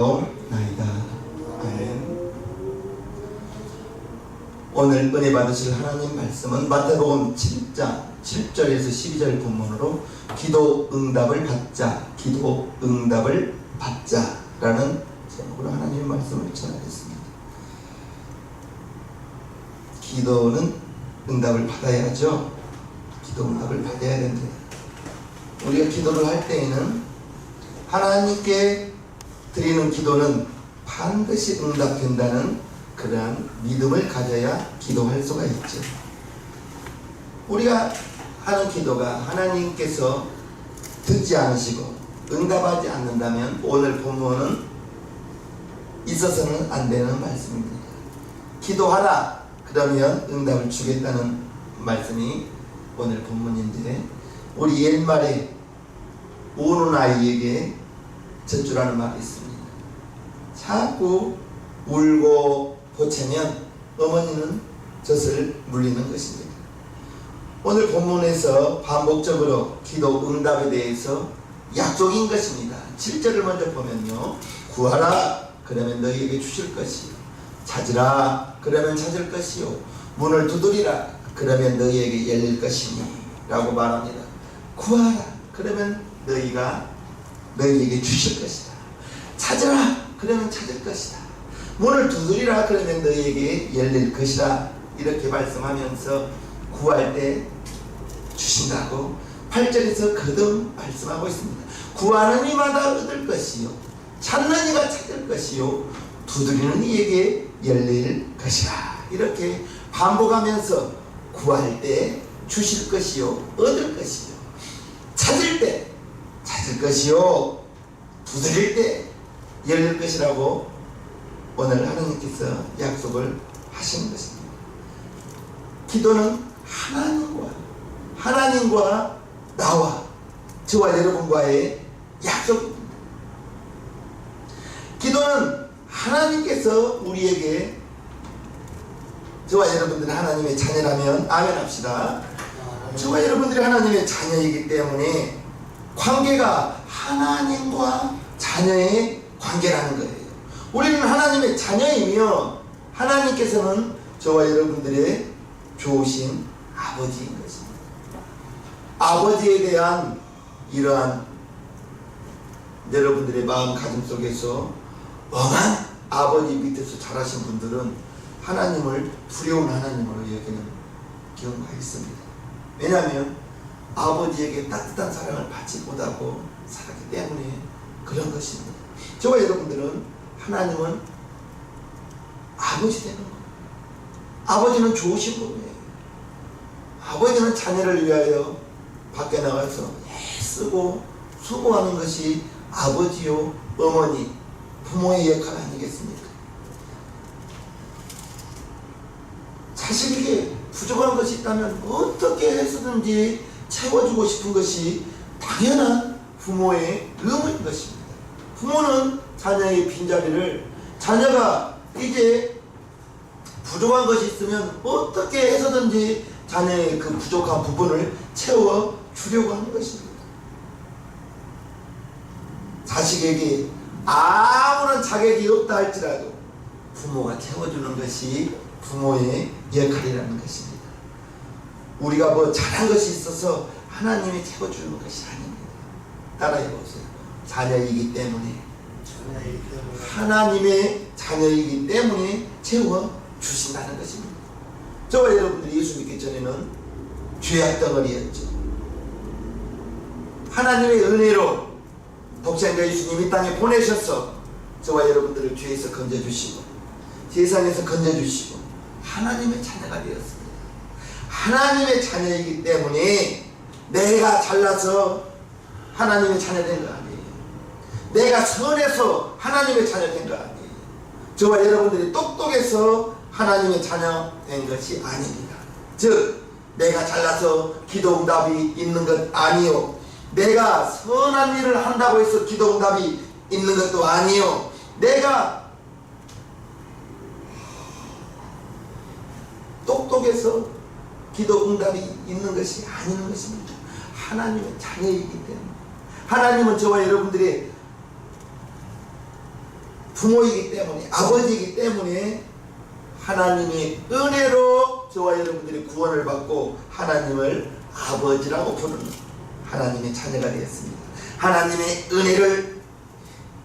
나이다. 아멘. 오늘 은혜 받으실 하나님 말씀은 마태복음 7장 7절에서 12절 본문으로 기도 응답을 받자, 기도 응답을 받자라는 제목으로 하나님의 말씀을 전하겠습니다. 기도는 응답을 받아야죠. 기도 응답을 받아야 된다. 우리가 기도를 할 때에는 하나님께 드리는 기도는 반드시 응답된다는 그러한 믿음을 가져야 기도할 수가 있죠. 우리가 하는 기도가 하나님께서 듣지 않으시고 응답하지 않는다면 오늘 본문은 있어서는 안 되는 말씀입니다. 기도하라 그러면 응답을 주겠다는 말씀이 오늘 본문인데, 우리 옛말에 우는 아이에게 젖주라는 말이 있습니다. 자꾸 울고 보채면 어머니는 젖을 물리는 것입니다. 오늘 본문에서 반복적으로 기도 응답에 대해서 약속인 것입니다. 7절을 먼저 보면요, 구하라 그러면 너희에게 주실 것이요, 찾으라 그러면 찾을 것이요, 문을 두드리라 그러면 너희에게 열릴 것이니 라고 말합니다. 구하라 그러면 너희에게 주실 것이다. 찾으라 그러면 찾을 것이다. 문을 두드리라 그러면 너희에게 열릴 것이다. 이렇게 말씀하면서 구할 때 주신다고 8절에서 거듭 말씀하고 있습니다. 구하는 이마다 얻을 것이요, 찾는 이가 찾을 것이요, 두드리는 이에게 열릴 것이라. 이렇게 반복하면서 구할 때 주실 것이요, 얻을 것이요, 찾을 때 찾을 것이요, 두드릴 때 열릴 것이라고 오늘 하나님께서 약속을 하시는 것입니다. 기도는 하나님과 나와 저와 여러분과의 약속입니다. 기도는 하나님께서 우리에게, 저와 여러분들은 하나님의 자녀라면 아멘 합시다. 저와 여러분들이 하나님의 자녀이기 때문에 관계가 하나님과 자녀의 관계라는 거예요. 우리는 하나님의 자녀이며 하나님께서는 저와 여러분들의 좋으신 아버지인 것입니다. 아버지에 대한 이러한 여러분들의 마음가짐 속에서 엄한 아버지 밑에서 자라신 분들은 하나님을 두려운 하나님으로 여기는 경우가 있습니다. 왜냐하면 아버지에게 따뜻한 사랑을 받지 못하고 살았기 때문에 그런 것입니다. 저와 여러분들은 하나님은 아버지 되는 거예요. 아버지는 좋으신 분이에요. 아버지는 자녀를 위하여 밖에 나가서 애쓰고 수고하는 것이 아버지요 어머니 부모의 역할 아니겠습니까? 자식에게 부족한 것이 있다면 어떻게 해서든지 채워주고 싶은 것이 당연한 부모의 의무인 것입니다. 부모는 자녀의 빈자리를, 자녀가 이제 부족한 것이 있으면 어떻게 해서든지 자녀의 그 부족한 부분을 채워주려고 하는 것입니다. 자식에게 아무런 자격이 없다 할지라도 부모가 채워주는 것이 부모의 역할이라는 것입니다. 우리가 뭐 잘한 것이 있어서 하나님이 채워주는 것이 아닙니다. 따라해보세요. 자녀이기 때문에, 하나님의 자녀이기 때문에 채워주신다는 것입니다. 저와 여러분들이 예수 믿기 전에는 죄악 덩어리였죠. 하나님의 은혜로 독생자 예수님 이 땅에 보내셔서 저와 여러분들을 죄에서 건져주시고 세상에서 건져주시고 하나님의 자녀가 되었습니다. 하나님의 자녀이기 때문에 내가 잘나서 하나님의 자녀 된 거 아니에요. 내가 선해서 하나님의 자녀 된 거 아니에요. 저와 여러분들이 똑똑해서 하나님의 자녀 된 것이 아닙니다. 즉 내가 잘나서 기도 응답이 있는 것 아니요, 내가 선한 일을 한다고 해서 기도 응답이 있는 것도 아니요, 내가 똑똑해서 기도 응답이 있는 것이 아닌 것입니다. 하나님의 자녀이기 때문에. 하나님은 저와 여러분들의 부모이기 때문에, 아버지이기 때문에 하나님의 은혜로 저와 여러분들이 구원을 받고 하나님을 아버지라고 부르는 하나님의 자녀가 되었습니다. 하나님의 은혜를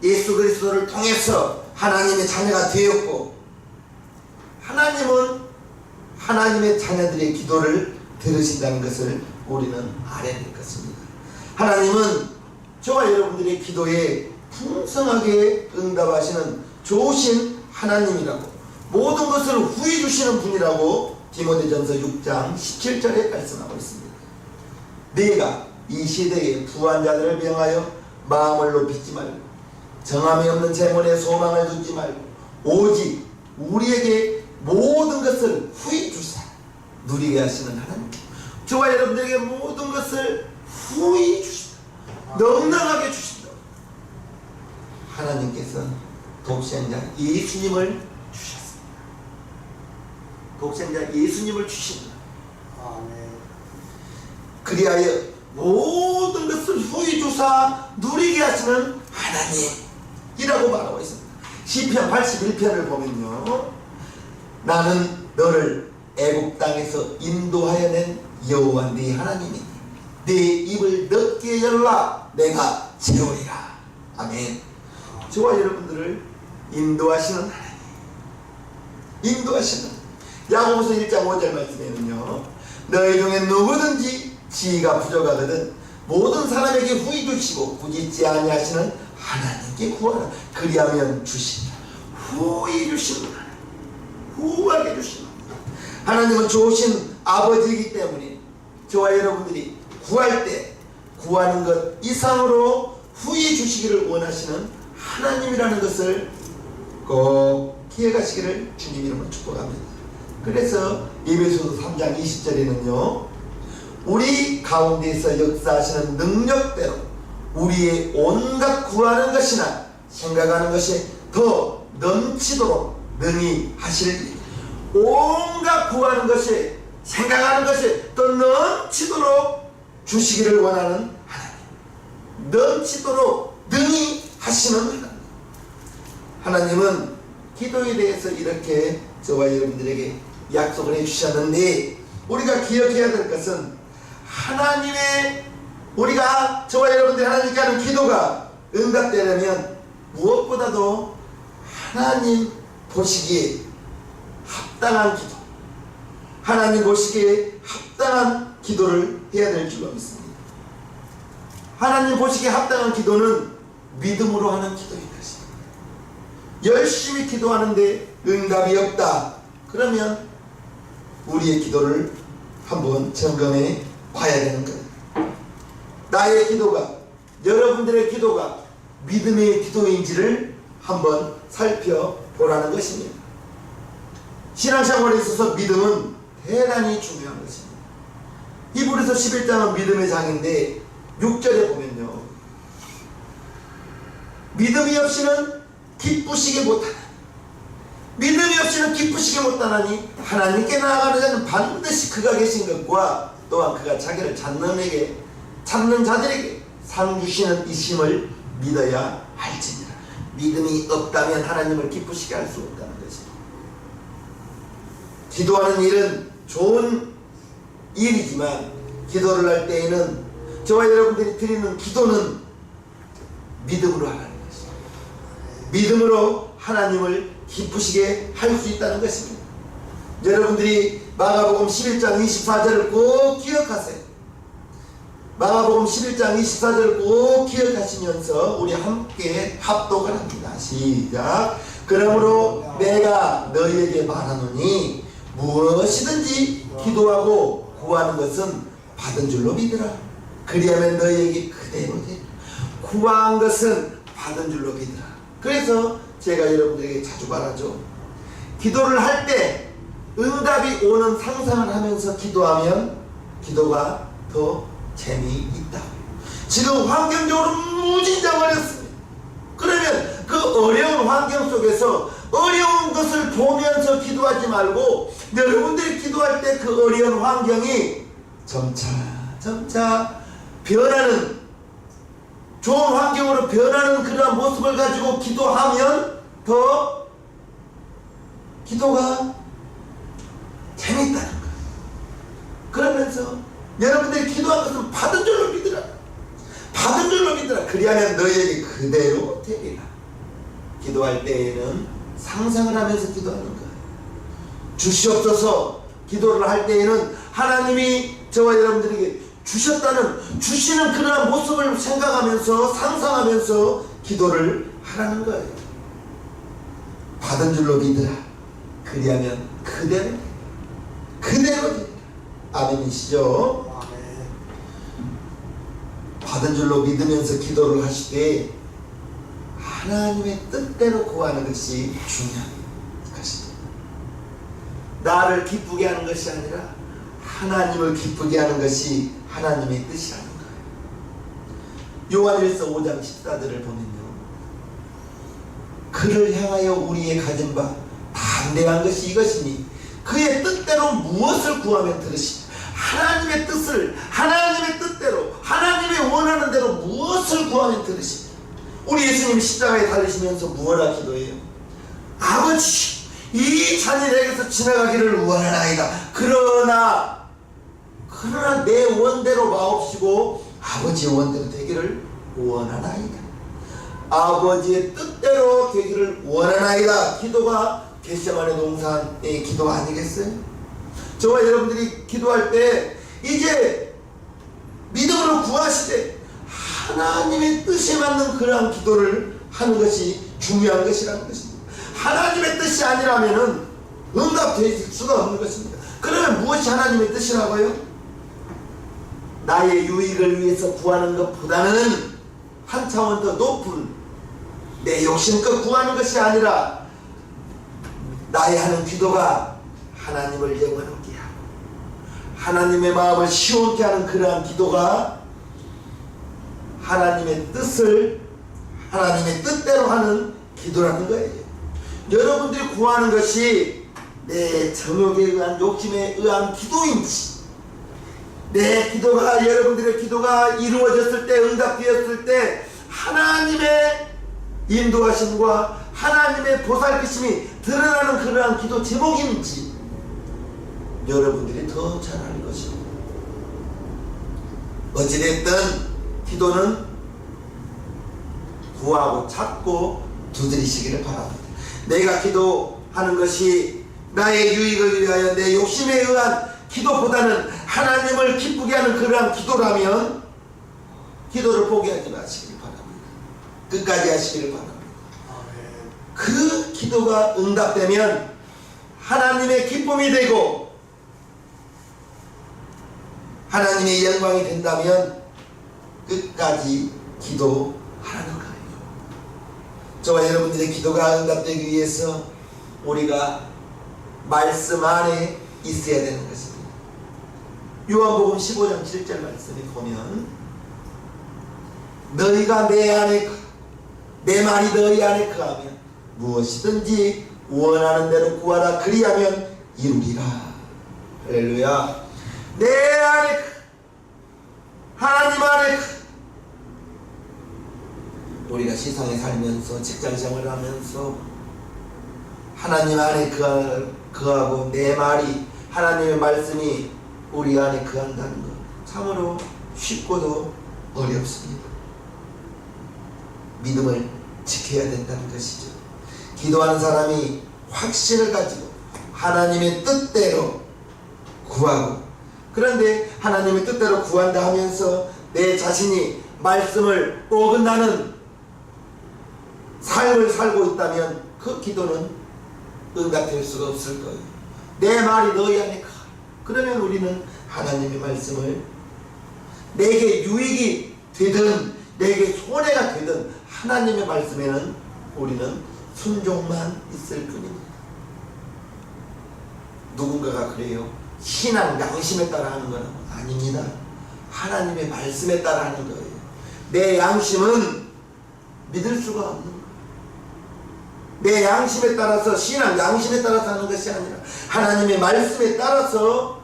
예수 그리스도를 통해서 하나님의 자녀가 되었고, 하나님은 하나님의 자녀들의 기도를 들으신다는 것을 우리는 알아야 될 것입니다. 하나님은 저와 여러분들의 기도에 풍성하게 응답하시는 좋으신 하나님이라고, 모든 것을 후히 주시는 분이라고 디모데전서 6장 17절에 말씀하고 있습니다. 내가 이 시대의 부한 자들을 병하여 마음을 높이지 말고 정함이 없는 재물에 소망을 두지 말고 오직 우리에게 모든 것을 후히 주사 누리게 하시는 하나님, 저와 여러분들에게 모든 것을 후히 주신다, 넉넉하게 주신다. 하나님께서 독생자 예수님을 주셨습니다. 독생자 예수님을 주신다. 그리하여 모든 것을 후히 주사 누리게 하시는 하나님이라고 말하고 있습니다. 시편 81편을 보면요, 나는 너를 애굽 땅에서 인도하여 낸 여호와 네 하나님이니 네 입을 넓게 열라 내가 채우리라. 아멘. 저와 여러분들을 인도하시는 하나님, 인도하시는 야고보서 1장 5절 말씀에는요, 너희 중에 누구든지 지혜가 부족하거든 모든 사람에게 후히 주시고 꾸짖지 아니하시는 하나님께 구하라. 그리하면 주신다. 후히 주시는 하나님, 후하게 주시는 하나님은 좋으신 아버지이기 때문에 저와 여러분들이 구할 때 구하는 것 이상으로 후히 주시기를 원하시는 하나님이라는 것을 꼭 기억하시기를 주님 이름으로 축복합니다. 그래서 에베소서 3장 20절에는요, 우리 가운데서 역사하시는 능력대로 우리의 온갖 구하는 것이나 생각하는 것이 더 넘치도록 능히 하실 일, 온갖 구하는 것이 생각하는 것이 더 넘치도록 주시기를 원하는 하나님, 넘치도록 능히 하시는 하나님. 하나님은 기도에 대해서 이렇게 저와 여러분들에게 약속을 해주셨는데, 우리가 기억해야 될 것은 하나님의, 우리가 저와 여러분들이 하나님께 하는 기도가 응답되려면 무엇보다도 하나님 보시기에 합당한 기도, 하나님 보시기에 합당한 기도를 해야 될 줄로 믿습니다. 하나님 보시기에 합당한 기도는 믿음으로 하는 기도인 것입니다. 열심히 기도하는데 응답이 없다, 그러면 우리의 기도를 한번 점검해 봐야 되는 거예요. 나의 기도가, 여러분들의 기도가 믿음의 기도인지를 한번 살펴보라는 것입니다. 신앙생활에 있어서 믿음은 대단히 중요한 것입니다. 히브리서 11장은 믿음의 장인데 6절에 보면요, 믿음이 없이는 기쁘시게 못하나니, 믿음이 없이는 기쁘시게 못하나니 하나님께 나아가는 자는 반드시 그가 계신 것과 또한 그가 자기를 찾는 자들에게 상 주시는 이심을 믿어야 할지니라. 믿음이 없다면 하나님을 기쁘시게 할 수 없다는 것입니다. 기도하는 일은 좋은 일이지만 기도를 할 때에는 저와 여러분들이 드리는 기도는 믿음으로 하라는 것입니다. 믿음으로 하나님을 기쁘시게 할 수 있다는 것입니다. 여러분들이 마가복음 11장 24절을 꼭 기억하세요. 마가복음 11장 24절을 꼭 기억하시면서 우리 함께 합독을 합니다. 시작. 그러므로 내가 너희에게 말하노니 무엇이든지 기도하고 구하는 것은 받은 줄로 믿으라. 그리하면 너희에게 그대로 되리라. 구한 것은 받은 줄로 믿으라. 그래서 제가 여러분들에게 자주 말하죠. 기도를 할 때 응답이 오는 상상을 하면서 기도하면 기도가 더 재미있다. 지금 환경적으로 무진장 어렵습니다. 그러면 그 어려운 환경 속에서 어려운 것을 보면서 기도하지 말고 여러분들이 기도할 때 그 어려운 환경이 점차 변하는, 좋은 환경으로 변하는 그러한 모습을 가지고 기도하면 더 기도가 재밌다는 거예요. 그러면서 여러분들이 기도한 것은 받은 줄로 믿으라. 받은 줄로 믿으라. 그리하면 너희에게 그대로 되리라. 기도할 때에는 상상을 하면서 기도하는 거예요. 주시옵소서 기도를 할 때에는 하나님이 저와 여러분들에게 주셨다는 주시는 그러한 모습을 생각하면서 상상하면서 기도를 하라는 거예요. 받은 줄로 믿으라. 그리하면 그대로 되리라. 아멘이시죠? 받은 줄로 믿으면서 기도를 하실 때 하나님의 뜻대로 구하는 것이 중요한 것입니다. 나를 기쁘게 하는 것이 아니라 하나님을 기쁘게 하는 것이 하나님의 뜻이라는 거예요. 요한일서 5장 14절을 보면요, 그를 향하여 우리의 가진 바 담대한 것이 이것이니 그의 뜻대로 무엇을 구하면 들으시니, 하나님의 뜻대로 하나님의 원하는 대로 무엇을 구하면 들으시니. 우리 예수님 십자가에 달리시면서 무엇라 기도해요? 아버지, 이 잔이 내게서 지나가기를 원하나이다. 그러나 내 원대로 마옵시고 아버지의 원대로 되기를 원하나이다. 아버지의 뜻대로 되기를 원하나이다. 기도가 겟세마네 동산의 기도 아니겠어요? 저와 여러분들이 기도할 때 이제 믿음으로 구하시되 하나님의 뜻에 맞는 그러한 기도를 하는 것이 중요한 것이라는 것입니다. 하나님의 뜻이 아니라면 응답될 수가 없는 것입니다. 그러면 무엇이 하나님의 뜻이라고요? 나의 유익을 위해서 구하는 것보다는 한 차원 더 높은 내 욕심껏 구하는 것이 아니라 나의 하는 기도가 하나님을 영원하게 하고 하나님의 마음을 시원케 하는 그러한 기도가 하나님의 뜻대로 하는 기도라는 거예요. 여러분들이 구하는 것이 내 정욕에 의한 욕심에 의한 기도인지, 내 기도가, 여러분들의 기도가 이루어졌을 때, 응답되었을 때 하나님의 인도하심과 하나님의 보살피심이 드러나는 그러한 기도 제목인지 여러분들이 더 잘 알 것입니다. 어찌됐든 기도는 구하고 찾고 두드리시기를 바랍니다. 내가 기도하는 것이 나의 유익을 위하여 내 욕심에 의한 기도보다는 하나님을 기쁘게 하는 그러한 기도라면 기도를 포기하지 마시기를 바랍니다. 끝까지 하시기를 바랍니다. 그 기도가 응답되면 하나님의 기쁨이 되고 하나님의 영광이 된다면 끝까지 기도하라는 거예요. 저와 여러분들의 기도가 응답되기 위해서 우리가 말씀 안에 있어야 되는 것입니다. 요한복음 15장 7절 말씀에 보면 너희가 내 안에 내 말이 너희 안에 거하면 무엇이든지 원하는 대로 구하라. 그리하면 이루리라. 할렐루야. 내 안에 하나님 안에 우리가 세상에 살면서 직장생활을 하면서 하나님 안에 거하고 내 말이 하나님의 말씀이 우리 안에 거한다는 것 참으로 쉽고도 어렵습니다. 믿음을 지켜야 된다는 것이죠. 기도하는 사람이 확신을 가지고 하나님의 뜻대로 구하고, 그런데 하나님의 뜻대로 구한다 하면서 내 자신이 말씀을 어긋나는 삶을 살고 있다면 그 기도는 응답될 수가 없을 거예요. 내 말이 너희 안에 가. 그러면 우리는 하나님의 말씀을 내게 유익이 되든 내게 손해가 되든 하나님의 말씀에는 우리는 순종만 있을 뿐입니다. 누군가가 그래요. 신앙 양심에 따라 하는 건 아닙니다. 하나님의 말씀에 따라 하는 거예요. 내 양심은 믿을 수가 없는 거예요. 내 양심에 따라서, 신앙 양심에 따라서 하는 것이 아니라 하나님의 말씀에 따라서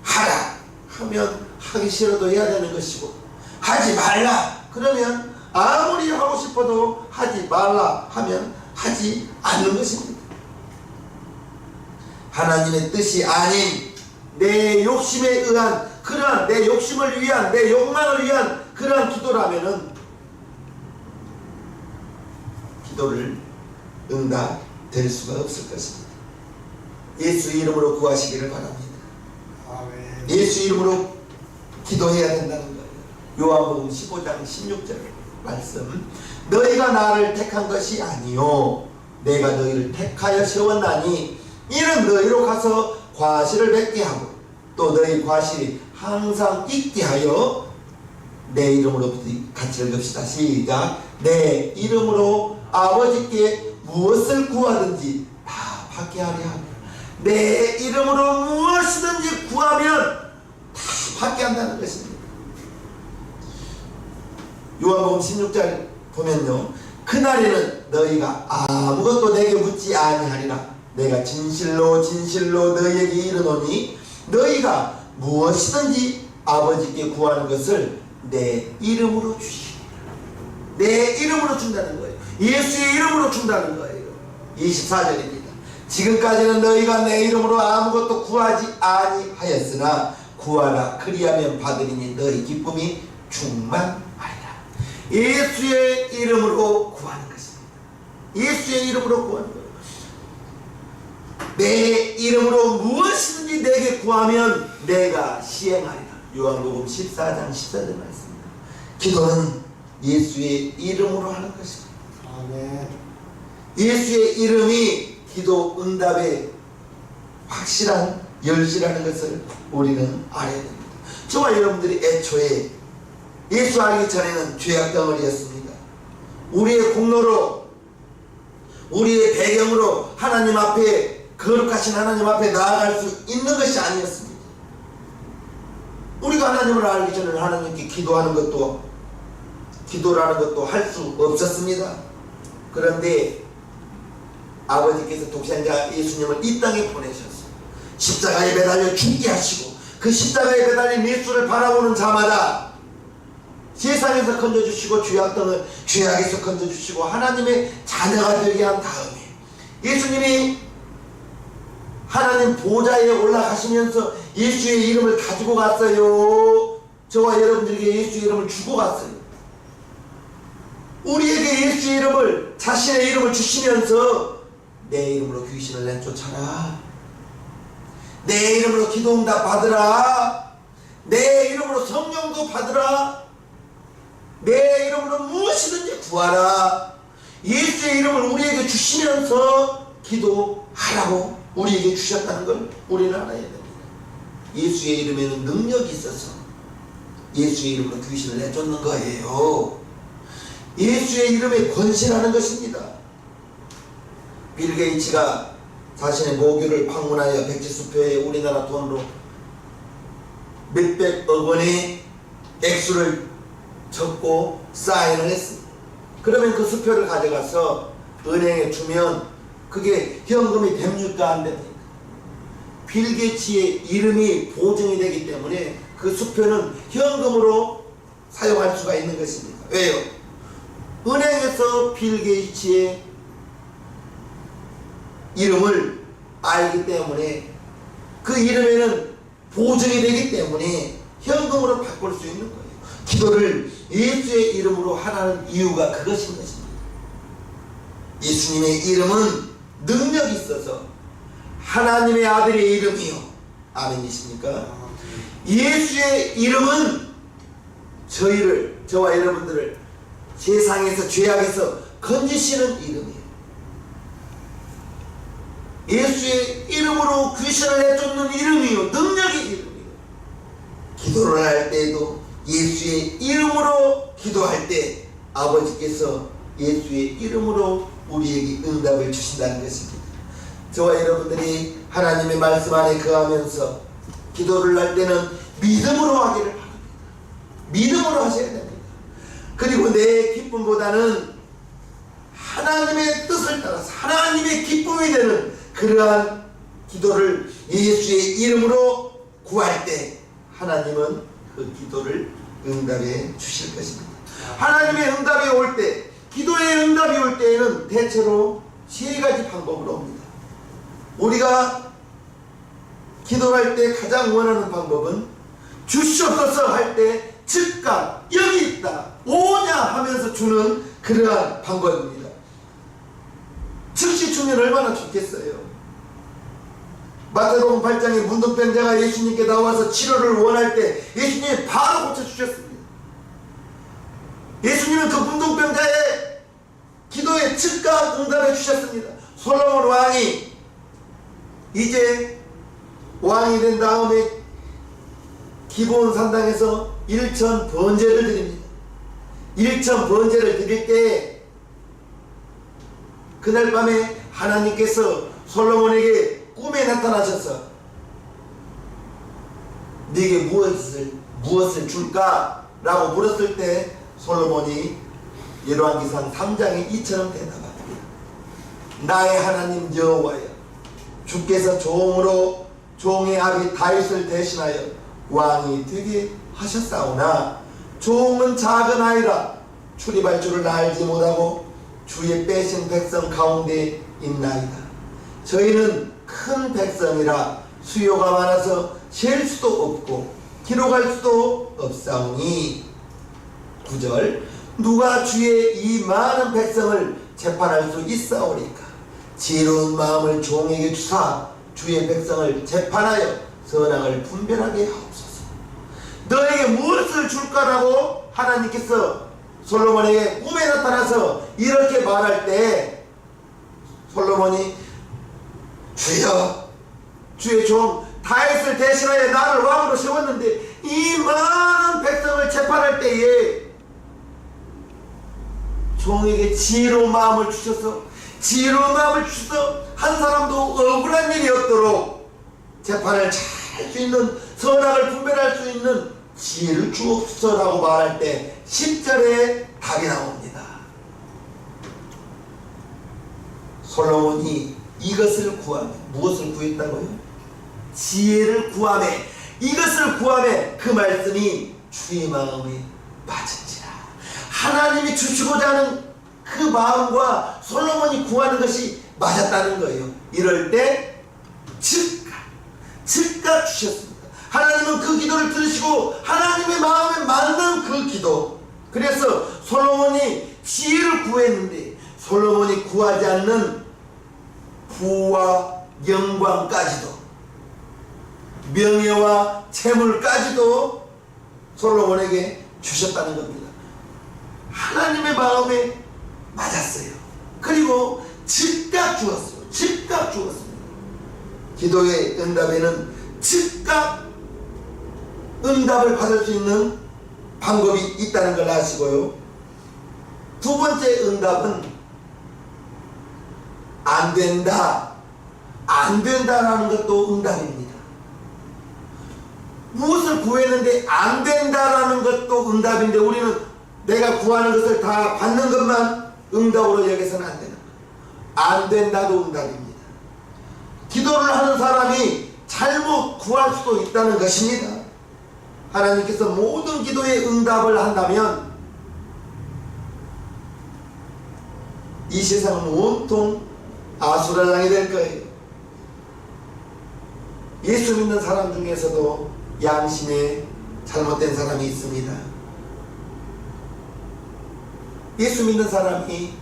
하라 하면 하기 싫어도 해야 되는 것이고, 하지 말라 그러면 아무리 하고 싶어도 하지 말라 하면 하지 않는 것입니다. 하나님의 뜻이 아닌 내 욕심에 의한 그러한 내 욕심을 위한 내 욕망을 위한 그러한 기도라면은 기도를 응답될 수가 없을 것입니다. 예수 이름으로 구하시기를 바랍니다. 아멘. 예수 이름으로 기도해야 된다는 거예요. 요한복음 15장 16절 말씀. 너희가 나를 택한 것이 아니요 내가 너희를 택하여 세웠나니 이는 너희로 가서 과실을 맺게 하고 또 너희 과실이 항상 있게 하여 내 이름으로부터 같이 읽읍시다. 시작. 내 이름으로 아버지께 무엇을 구하든지 다 받게 하려 하며 내 이름으로 무엇이든지 구하면 다 받게 한다는 것입니다. 요한복음 16절 보면요, 그날에는 너희가 아무것도 내게 묻지 아니하리라. 내가 진실로 진실로 너희에게 이르노니 너희가 무엇이든지 아버지께 구하는 것을 내 이름으로 주시리라. 내 이름으로 준다는 거예요. 예수의 이름으로 준다는 거예요. 24절입니다. 지금까지는 너희가 내 이름으로 아무것도 구하지 아니하였으나 구하라 그리하면 받으리니 너희 기쁨이 충만하리라. 예수의 이름으로 구하는 것입니다. 예수의 이름으로 구하는 거예요. 내 이름으로 무엇이든지 내게 구하면 내가 시행하리라. 요한복음 14장 14절 말씀입니다. 기도는 예수의 이름으로 하는 것입니다. 아멘. 예수의 이름이 기도 응답의 확실한 열쇠라는 것을 우리는 알아야 됩니다. 저와 여러분들이 애초에 예수 알기 전에는 죄악 덩어리였습니다. 우리의 공로로 우리의 배경으로 하나님 앞에 거룩하신 하나님 앞에 나아갈 수 있는 것이 아니었습니다. 우리가 하나님을 알기 전에는 하나님께 기도라는 것도 할 수 없었습니다. 그런데 아버지께서 독생자 예수님을 이 땅에 보내셨어요. 십자가에 매달려 죽게 하시고 그 십자가에 매달린 예수를 바라보는 자마다 세상에서 건져주시고 죄악에서 건져주시고 하나님의 자녀가 되게 한 다음에 예수님이 하나님 보좌에 올라가시면서 예수의 이름을 가지고 갔어요. 저와 여러분들에게 예수의 이름을 주고 갔어요. 우리에게 예수의 이름을, 자신의 이름을 주시면서 내 이름으로 귀신을 내쫓아라, 내 이름으로 기도응답 받으라, 내 이름으로 성령도 받으라, 내 이름으로 무엇이든지 구하라. 예수의 이름을 우리에게 주시면서 기도하라고 우리에게 주셨다는 걸 우리는 알아야 됩니다. 예수의 이름에는 능력이 있어서 예수의 이름으로 귀신을 내쫓는 거예요. 예수의 이름에 권세라는 것입니다. 빌 게이츠가 자신의 모교를 방문하여 백지수표에 우리나라 돈으로 몇백억 원의 액수를 적고 사인을 했습니다. 그러면 그 수표를 가져가서 은행에 주면 그게 현금이 됩니까 안 됩니까? 빌 게이츠의 이름이 보증이 되기 때문에 그 수표는 현금으로 사용할 수가 있는 것입니다. 왜요? 은행에서 빌 게이츠의 이름을 알기 때문에 그 이름에는 보증이 되기 때문에 현금으로 바꿀 수 있는 거예요. 기도를 예수의 이름으로 하라는 이유가 그것인 것입니다. 예수님의 이름은 능력이 있어서 하나님의 아들의 이름이요. 아멘이십니까? 예수의 이름은 저와 여러분들을 세상에서 죄악에서 건지시는 이름이에요. 예수의 이름으로 귀신을 내쫓는 이름이요, 능력의 이름이요. 기도를 할 때에도 예수의 이름으로 기도할 때 아버지께서 예수의 이름으로 우리에게 응답을 주신다는 것입니다. 저와 여러분들이 하나님의 말씀 안에 거하면서 기도를 할 때는 믿음으로 하기를 바랍니다. 믿음으로 하셔야 됩니다. 그리고 내 기쁨보다는 하나님의 뜻을 따라서 하나님의 기쁨이 되는 그러한 기도를 예수의 이름으로 구할 때 하나님은 그 기도를 응답해 주실 것입니다. 하나님의 응답이 올 때, 기도의 응답이 올 때에는 대체로 세 가지 방법으로 옵니다. 우리가 기도할 때 가장 원하는 방법은 주시옵소서 할 때 즉각 여기 있다 오냐 하면서 주는 그러한 방법입니다. 즉시 주면 얼마나 좋겠어요. 마태복음 8장에 문둥병자가 예수님께 나와서 치료를 원할 때 예수님이 바로 고쳐주셨습니다. 예수님은 그 문둥병자의 기도에 즉각 응답해 주셨습니다. 솔로몬 왕이 이제 왕이 된 다음에 기브온 산당에서 일천 번제를 드립니다. 일천 번제를 드릴 때 그날 밤에 하나님께서 솔로몬에게 꿈에 나타나셔서 네게 무엇을 줄까? 라고 물었을 때 솔로몬이 열왕기상 3장에 이처럼 대답합니다. 나의 하나님 여호와여, 주께서 종으로 종의 아비 다윗을 대신하여 왕이 되게 하셨사오나 종은 작은 아이라 출입할 줄을 알지 못하고 주의 빼신 백성 가운데 있나이다. 저희는 큰 백성이라 수요가 많아서 셀 수도 없고 기록할 수도 없사오니 9절 누가 주의 이 많은 백성을 재판할 수 있사오리까? 지혜로운 마음을 종에게 주사 주의 백성을 재판하여 선악을 분별하게 하옵소서. 너에게 무엇을 줄까라고 하나님께서 솔로몬에게 꿈에 나타나서 이렇게 말할 때 솔로몬이 주여, 주의 종 다윗을 대신하여 나를 왕으로 세웠는데 이 많은 백성을 재판할 때에 종에게 지혜로운 마음을 주셔서 한 사람도 억울한 일이 없도록 재판을 잘 할 수 있는, 선악을 분별할 수 있는 지혜를 주옵소서라고 말할 때 10절에 답이 나옵니다. 솔로몬이 이것을 구하며, 무엇을 구했다고요? 지혜를 구하며, 이것을 구하며 그 말씀이 주의 마음에 맞은지라. 하나님이 주시고자 하는 그 마음과 솔로몬이 구하는 것이 맞았다는 거예요. 이럴 때 즉각 주셨습니다. 하나님은 그 기도를 들으시고 하나님의 마음에 맞는 그 기도, 그래서 솔로몬이 지혜를 구했는데 솔로몬이 구하지 않는 부와 영광까지도, 명예와 재물까지도 솔로몬에게 주셨다는 겁니다. 하나님의 마음에 맞았어요. 그리고 즉각 주었습니다. 기도의 응답에는 즉각 응답을 받을 수 있는 방법이 있다는 걸 아시고요. 두 번째 응답은 안 된다라는 것도 응답입니다. 무엇을 구했는데 안 된다라는 것도 응답인데 우리는 내가 구하는 것을 다 받는 것만 응답으로 여기서는 안 되는 거예요. 안 된다도 응답입니다. 기도를 하는 사람이 잘못 구할 수도 있다는 것입니다. 하나님께서 모든 기도에 응답을 한다면 이 세상은 온통 아수라장이 될 거예요. 예수 믿는 사람 중에서도 양심에 잘못된 사람이 있습니다. 예수 믿는 사람이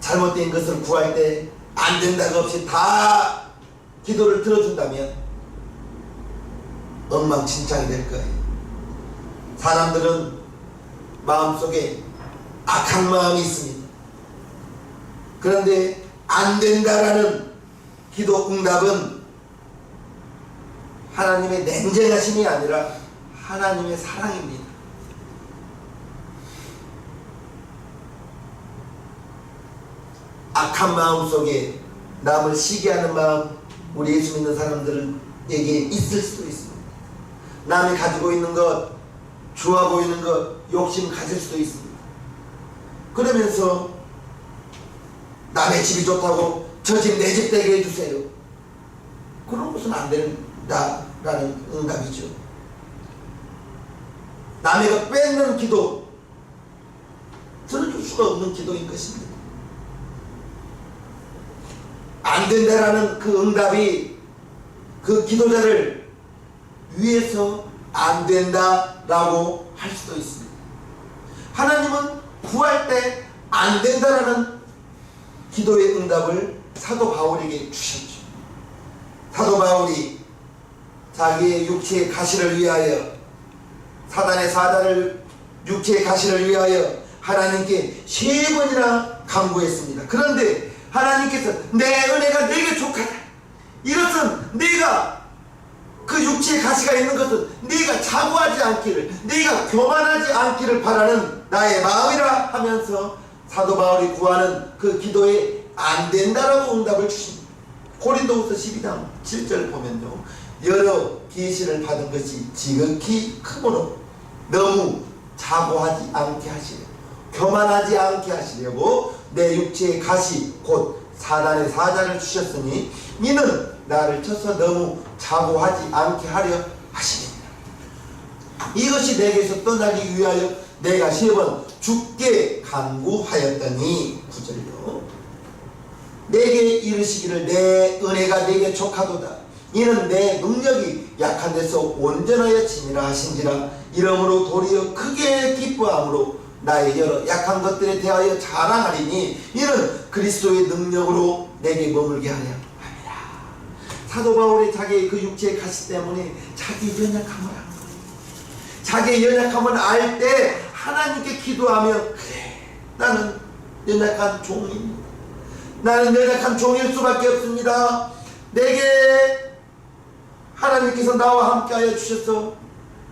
잘못된 것을 구할 때 안 된다가 없이 다 기도를 들어준다면 엉망진창이 될 거예요. 사람들은 마음속에 악한 마음이 있습니다. 그런데 안 된다라는 기도 응답은 하나님의 냉정하심이 아니라 하나님의 사랑입니다. 악한 마음 속에 남을 시기하는 마음, 우리 예수 믿는 사람들에게 있을 수도 있습니다. 남이 가지고 있는 것, 좋아 보이는 것, 욕심 가질 수도 있습니다. 그러면서 남의 집이 좋다고 저 집 내 집 되게 해주세요. 그런 것은 안 된다라는 응답이죠. 남의 뺏는 기도, 들어줄 수가 없는 기도인 것입니다. 안 된다라는 그 응답이 그 기도자를 위해서 안 된다라고 할 수도 있습니다. 하나님은 구할 때 안 된다라는 기도의 응답을 사도 바울에게 주셨죠. 사도 바울이 자기의 육체의 가시를 위하여, 사단의 사자를 육체의 가시를 위하여 하나님께 3번이나 간구했습니다. 그런데 하나님께서 내 은혜가 네게 족하다, 이것은 네가 그 육체의 가시가 있는 것은 네가 자고하지 않기를, 네가 교만하지 않기를 바라는 나의 마음이라 하면서 사도 바울이 구하는 그 기도에 안 된다라고 응답을 주십니다. 고린도후서 12장 7절 보면요, 여러 계시를 받은 것이 지극히 크므로 너무 자고하지 않게 하시려고, 교만하지 않게 하시려고 내 육체의 가시 곧 사단의 사자를 주셨으니 이는 나를 쳐서 너무 자고하지 않게 하려 하시니라. 이것이 내게서 떠나기 위하여 내가 3번 죽게 간구하였더니, 9절요, 내게 이르시기를 내 은혜가 내게 족하도다, 이는 내 능력이 약한 데서 온전하여 치니라 하신지라. 이러므로 도리어 크게 기뻐함으로 나의 여러 약한 것들에 대하여 자랑하리니 이는 그리스도의 능력으로 내게 머물게 하려 함이라. 사도 바울이 자기의 그 육체의 가시 때문에 자기 연약함을 하는 거예요. 자기의 연약함을 알 때 하나님께 기도하며, 그래, 나는 연약한 종입니다. 나는 연약한 종일 수밖에 없습니다. 내게 하나님께서 나와 함께하여 주셔서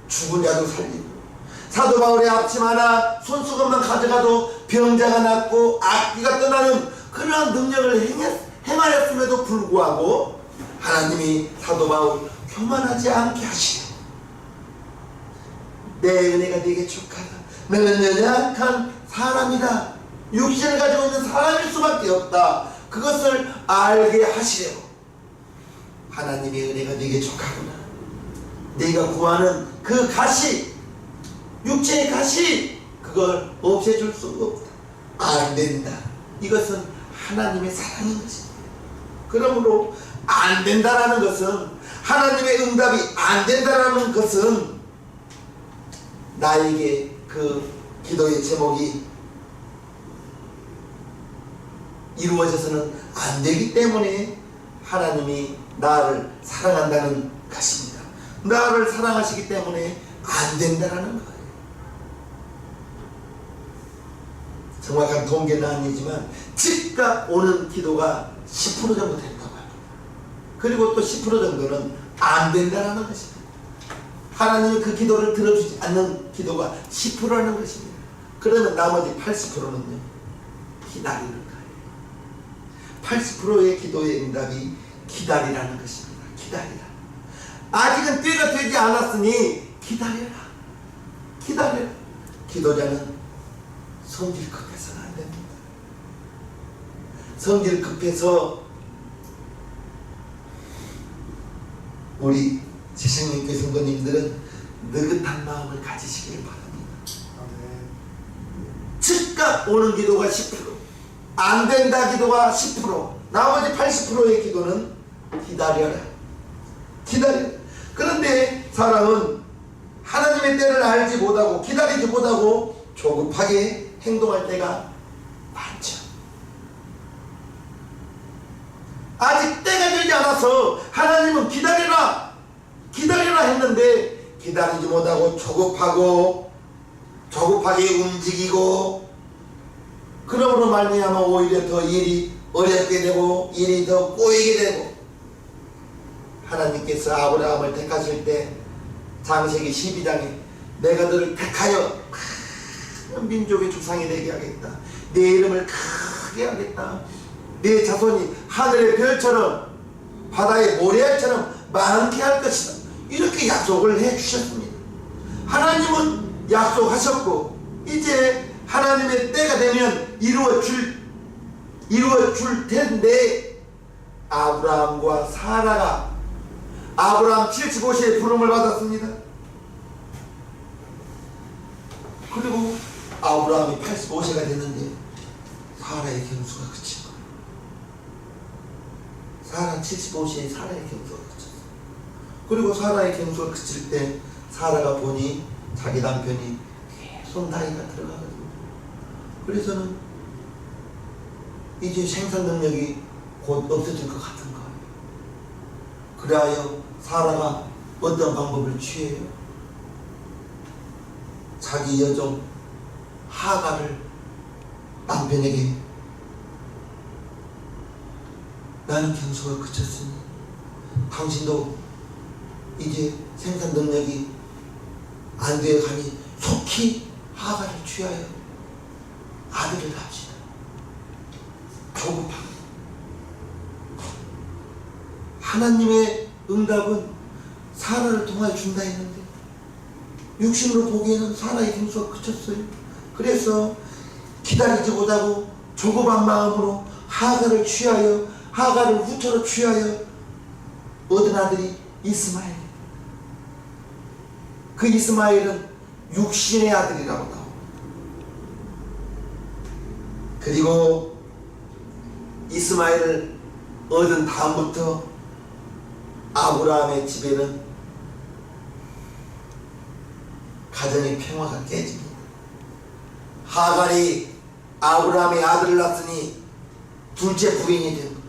죽은 자도 살리고, 사도 바울의 앞침 하나 손수건만 가져가도 병자가 낫고 악귀가 떠나는 그러한 능력을 행하였음에도 불구하고 하나님이 사도 바울 교만하지 않게 하시오. 내 은혜가 네게 족하다, 너는 연약한 사람이다, 육신을 가지고 있는 사람일 수밖에 없다, 그것을 알게 하시려고 하나님의 은혜가 네게 족하구나, 네가 구하는 그 가시, 육체의 가시, 그걸 없애줄 수 없다, 안 된다, 이것은 하나님의 사랑인 것입니다. 그러므로 안 된다라는 것은, 하나님의 응답이 안 된다라는 것은 나에게 그 기도의 제목이 이루어져서는 안 되기 때문에 하나님이 나를 사랑한다는 것입니다. 나를 사랑하시기 때문에 안 된다라는 거예요. 정확한 통계는 아니지만 즉각 오는 기도가 10% 정도 된다고 합니다. 그리고 또 10% 정도는 안 된다라는 것입니다. 하나님이 그 기도를 들어주지 않는 기도가 10%라는 것입니다. 그러면 나머지 80%는요, 기다리는 거예요. 80%의 기도의 응답이 기다리라는 것입니다. 기다리라. 아직은 때가 되지 않았으니 기다려라. 기다려라. 기도자는 성질 급해서는 안 됩니다. 성질 급해서 우리 지성님께 성도님들은 느긋한 마음을 가지시길 바랍니다. 즉각 오는 기도가 10%, 안 된다 기도가 10%, 나머지 80%의 기도는 기다려라. 기다려. 그런데 사람은 하나님의 때를 알지 못하고 기다리지 못하고 조급하게 행동할 때가 많죠. 아직 때가 되지 않아서 하나님은 기다려라 기다려라 했는데 기다리지 못하고 조급하게 움직이고, 그러므로 말미암아 오히려 더 일이 어렵게 되고 일이 더 꼬이게 되고, 하나님께서 아브라함을 택하실 때 창세기 12장에 내가 너를 택하여 큰 민족의 조상이 되게 하겠다, 내 이름을 크게 하겠다, 내 자손이 하늘의 별처럼 바다의 모래알처럼 많게 할 것이다, 이렇게 약속을 해주셨습니다. 하나님은 약속하셨고 이제 하나님의 때가 되면 이루어 줄 텐데, 아브라함과 사라가 아브라함 75세의 부름을 받았습니다. 그리고 아브라함이 85세가 됐는데 사라의 경수가 그친 거예요. 사라 75세에 사라의 경수가 그쳤어. 그리고 사라의 경수가 그칠 때 사라가 보니 자기 남편이 계속 나이가 들어가거든요. 그래서는 이제 생산 능력이 곧 없어질 것 같은 거예요. 그래하여 사라가 어떤 방법을 취해요? 자기 여종 하가를 남편에게 나는 경수가 그쳤으니 당신도 이제 생산 능력이 안 되어 가니 속히 하가를 취하여 아들을 합시다. 조급하게. 하나님의 응답은 사라를 통하여 준다 했는데 육신으로 보기에는 사라의 경수가 그쳤어요. 그래서 기다리지 못하고 조급한 마음으로 하가를 취하여 하가를 후처로 취하여 얻은 아들이 이스마엘. 그 이스마엘은 육신의 아들이라고 나옵니다. 그리고 이스마엘을 얻은 다음부터 아브라함의 집에는 가정의 평화가 깨집니다. 하갈이 아브라함의 아들을 낳았으니 둘째 부인이 된 거예요.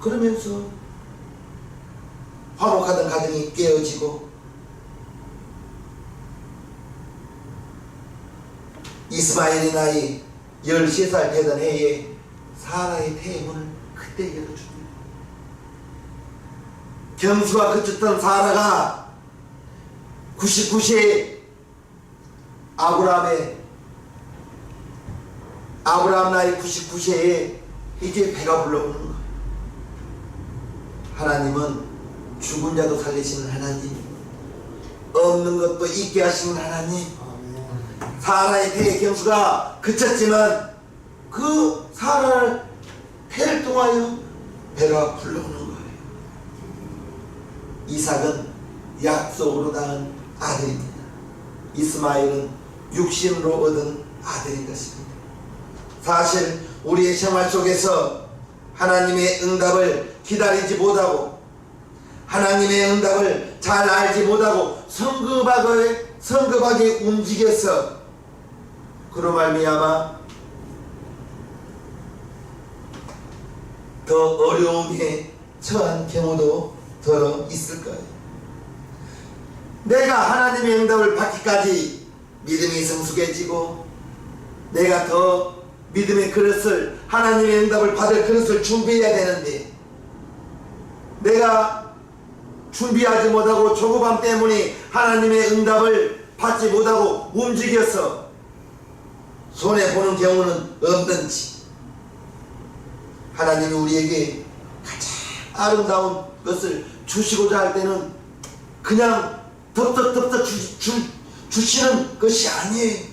그러면서 화목하던 가정이 깨어지고 이스마엘의 나이 13살 되던 해에 사라의 태문을 그때 열어줍니다. 경수가 그쳤던 사라가 99세에 아브라함 나이 99세에 이제 배가 불러오는 거예요. 하나님은 죽은 자도 살리시는 하나님, 없는 것도 있게 하시는 하나님. 사라의 태의 경수가 그쳤지만 그 사라를 태를 통하여 배가 불러오는 거예요. 이삭은 약속으로 낳은 아들입니다. 이스마엘은 육신으로 얻은 아들인 것입니다. 사실 우리의 생활 속에서 하나님의 응답을 기다리지 못하고 하나님의 응답을 잘 알지 못하고 성급하게 움직여서 그로 말미암아 더 어려움에 처한 경우도 더러 있을 거예요. 내가 하나님의 응답을 받기까지 믿음이 성숙해지고 내가 더 믿음의 그릇을, 하나님의 응답을 받을 그릇을 준비해야 되는데 내가 준비하지 못하고 조급함 때문에 하나님의 응답을 받지 못하고 움직여서 손해보는 경우는 없는지, 하나님이 우리에게 가장 아름다운 것을 주시고자 할 때는 그냥 덥덕덥덕 주시는 것이 아니에요.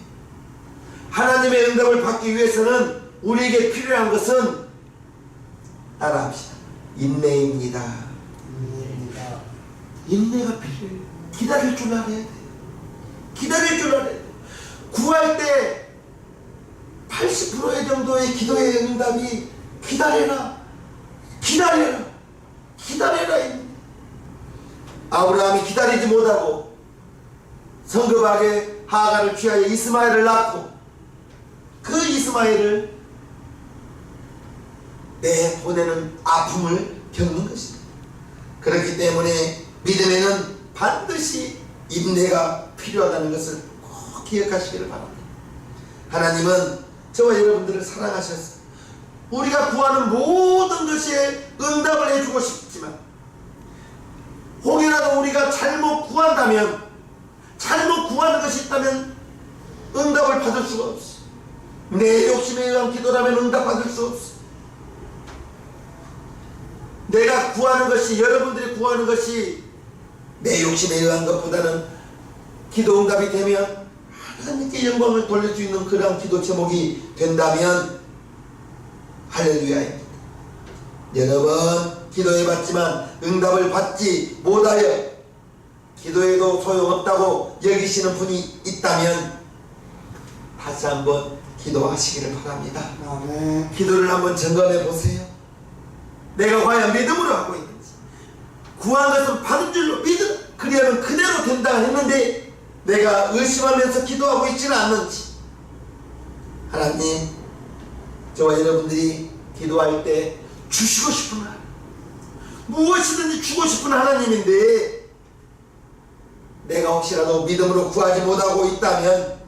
하나님의 응답을 받기 위해서는 우리에게 필요한 것은 따라합시다. 인내입니다. 인내가 필요해요. 기다릴 줄 알아야 돼요. 기다릴 줄 알아야 돼요. 구할 때 80% 정도의 기도의 응답이 기다려라. 아브라함이 기다리지 못하고 성급하게 하가를 취하여 이스마엘을 낳고 그 이스마엘을 내보내는 아픔을 겪는 것입니다. 그렇기 때문에 믿음에는 반드시 인내가 필요하다는 것을 꼭 기억하시기를 바랍니다. 하나님은 저와 여러분들을 사랑하셔서 우리가 구하는 모든 것에 응답을 해주고 싶지만 혹이라도 우리가 잘못 구한다면, 잘못 구하는 것이 있다면 응답을 받을 수가 없어. 내 욕심에 의한 기도라면 응답받을 수 없어. 내가 구하는 것이, 여러분들이 구하는 것이 내 욕심에 의한 것보다는 기도 응답이 되면 하나님께 영광을 돌릴 수 있는 그런 기도 제목이 된다면 할렐루야입니다. 여러 번 기도해봤지만 응답을 받지 못하여 기도해도 소용없다고 여기시는 분이 있다면 다시 한번 기도하시기를 바랍니다. 아멘. 기도를 한번 점검해 보세요. 내가 과연 믿음으로 하고 있는지, 구한 것은 받은 줄로 믿음, 그리하면 그대로 된다 했는데 내가 의심하면서 기도하고 있지는 않는지. 하나님, 저와 여러분들이 기도할 때 주시고 싶은 하나님, 무엇이든지 주고 싶은 하나님인데 내가 혹시라도 믿음으로 구하지 못하고 있다면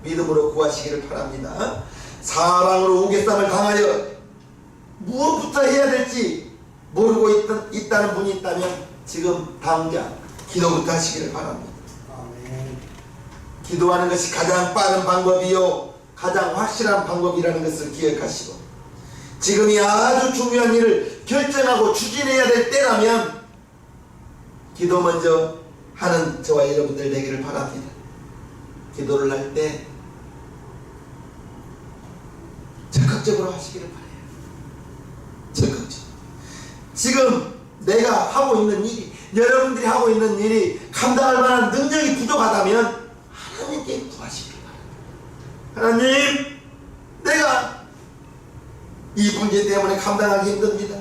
믿음으로 구하시기를 바랍니다. 사랑으로 우겨쌈을 당하여 무엇부터 해야 될지 모르고 있다는 분이 있다면 지금 당장 기도부터 하시기를 바랍니다. 아멘. 기도하는 것이 가장 빠른 방법이요 가장 확실한 방법이라는 것을 기억하시고, 지금이 아주 중요한 일을 결정하고 추진해야 될 때라면 기도 먼저 하는 저와 여러분들 되기를 바랍니다. 기도를 할 때 적극적으로 하시기를 바라요. 적극적으로. 지금 내가 하고 있는 일이, 여러분들이 하고 있는 일이 감당할 만한 능력이 부족하다면 하나님께 구하시기를 바랍니다. 하나님, 내가 이 문제 때문에 감당하기 힘듭니다.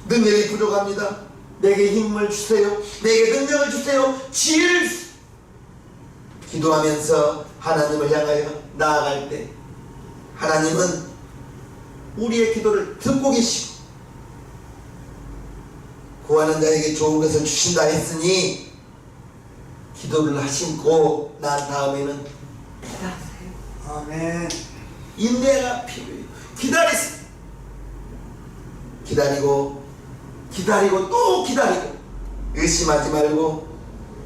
능력이 부족합니다. 내게 힘을 주세요. 내게 능력을 주세요. 지혜를 주세요. 기도하면서 하나님을 향하여 나아갈 때 하나님은 우리의 기도를 듣고 계시고 구하는 자에게 좋은 것을 주신다 했으니 기도를 하시고 난 다음에는 기다리세요. 아멘. 인내가 필요해요. 기다리세요. 기다리고 또 기다리고 의심하지 말고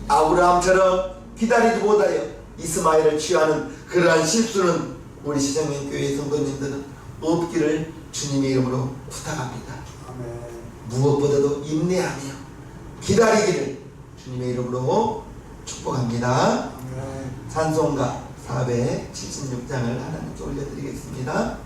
아브라함처럼 기다리지 못하여 이스마엘을 취하는 그러한 실수는 우리 시장명교회 성도님들은 없기를 주님의 이름으로 부탁합니다. 아멘. 무엇보다도 인내하며 기다리기를 주님의 이름으로 축복합니다. 아멘. 찬송가 476장을 하나님께 올려드리겠습니다.